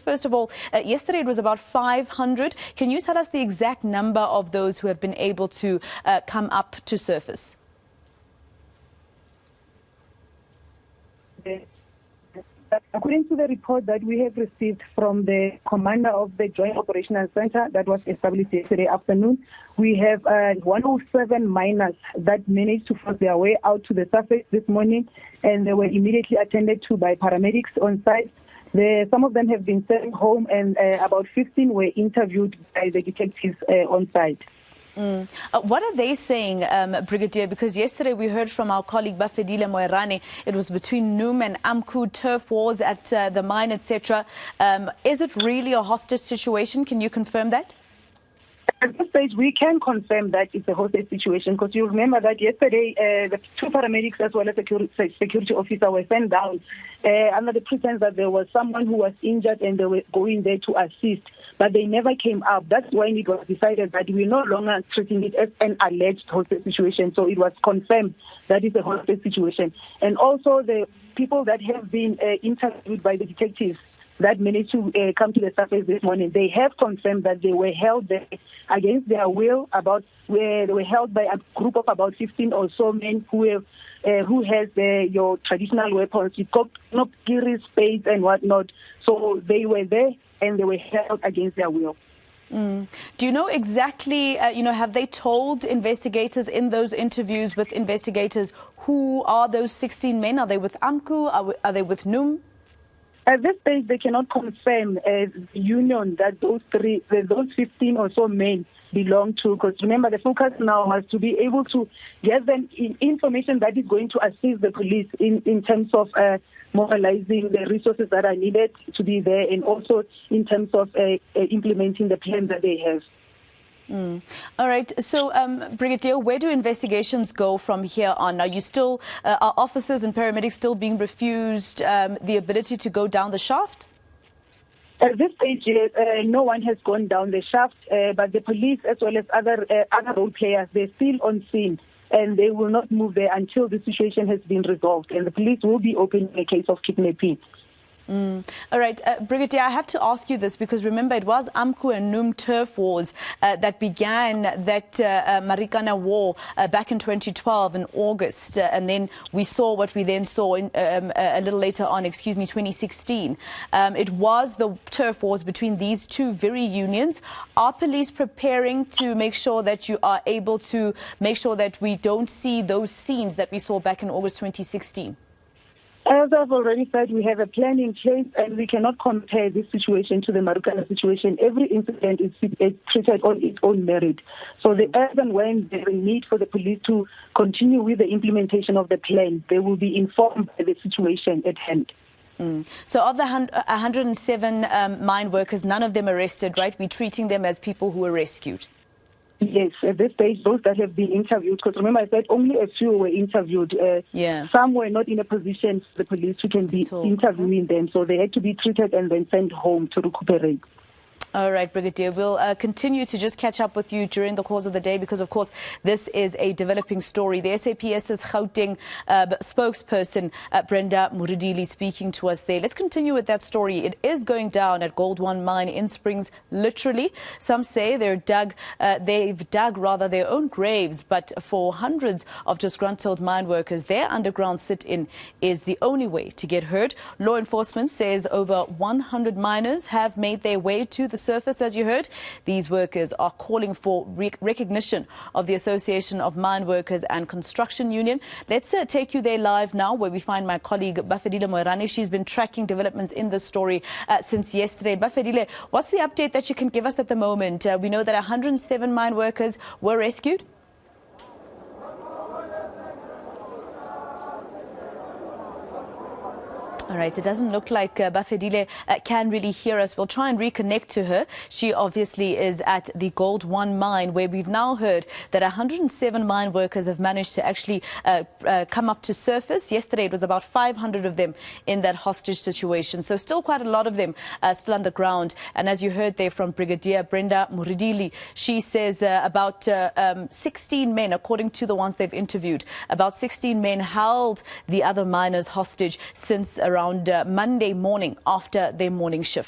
first of all, yesterday it was about 500. Can you tell us the exact number of those who have been able to come up to surface? According to the report that we have received from the commander of the Joint Operational Center that was established yesterday afternoon, we have 107 miners that managed to force their way out to the surface this morning, and they were immediately attended to by paramedics on site. Some of them have been sent home, and about 15 were interviewed by the detectives on site. What are they saying, Brigadier? Because yesterday we heard from our colleague Bafedile Moerane, it was between NUM and AMCU, turf wars at the mine, etc. Is it really a hostage situation? Can you confirm that? At this stage, we can confirm that it's a hostage situation, because you remember that yesterday the two paramedics as well as the security officer were sent down under the pretense that there was someone who was injured and they were going there to assist, but they never came up. That's when it was decided that we're no longer treating it as an alleged hostage situation, so it was confirmed that it's a hostage situation. And also the people that have been interviewed by the detectives that managed to come to the surface this morning, they have confirmed that they were held there against their will. They were held by a group of about 15 or so men who has your traditional weapons, kiri, spades and whatnot. So they were there and they were held against their will. Do you know exactly, have they told investigators in those interviews with investigators who are those 16 men? Are they with AMCU? Are they with NUM? At this stage, they cannot confirm the union that those 15 or so men belong to, because remember, the focus now has to be able to get them information that is going to assist the police in terms of mobilizing the resources that are needed to be there, and also in terms of implementing the plan that they have. All right. So, Brigadier, where do investigations go from here on? Are you still, are officers and paramedics still being refused the ability to go down the shaft? At this stage, no one has gone down the shaft, but the police as well as other role players, they're still on scene, and they will not move there until the situation has been resolved, and the police will be opening a case of kidnapping. All right, Brigadier, I have to ask you this because remember it was AMCU and NUM turf wars that began that Marikana war back in 2012 in August, and then we saw what we then saw in, a little later on, 2016. It was the turf wars between these two very unions. Are police preparing to make sure that you are able to make sure that we don't see those scenes that we saw back in August 2016? As I've already said, we have a plan in place, and we cannot compare this situation to the Marikana situation. Every incident is treated on its own merit. So as and when there is a need for the police to continue with the implementation of the plan, they will be informed by the situation at hand. So of the 107 mine workers, none of them arrested, right? We're treating them as people who were rescued. Yes, at this stage, those that have been interviewed, because remember I said only a few were interviewed. Some were not in a position for the police who can be interviewing them, so they had to be treated and then sent home to recuperate. All right, Brigadier, we'll continue to just catch up with you during the course of the day because, of course, this is a developing story. The SAPS's Gauteng spokesperson, Brenda Muridili, speaking to us there. Let's continue with that story. It is going down at Gold One Mine in Springs, literally. Some say they've dug their own graves, but for hundreds of disgruntled mine workers, their underground sit-in is the only way to get heard. Law enforcement says over 100 miners have made their way to the surface, as you heard. These workers are calling for recognition of the Association of Mine Workers and Construction Union. Let's take you there live now, where we find my colleague Bafedile Moerane. She's been tracking developments in this story since yesterday. Bafedile, what's the update that you can give us at the moment? We know that 107 mine workers were rescued. All right, it doesn't look like Bafedile can really hear us. We'll try and reconnect to her. She obviously is at the Gold One mine, where we've now heard that 107 mine workers have managed to actually come up to surface. Yesterday, it was about 500 of them in that hostage situation. So still quite a lot of them still underground. And as you heard there from Brigadier Brenda Muridili, she says about 16 men, according to the ones they've interviewed, about 16 men held the other miners hostage since around Monday morning after their morning shift.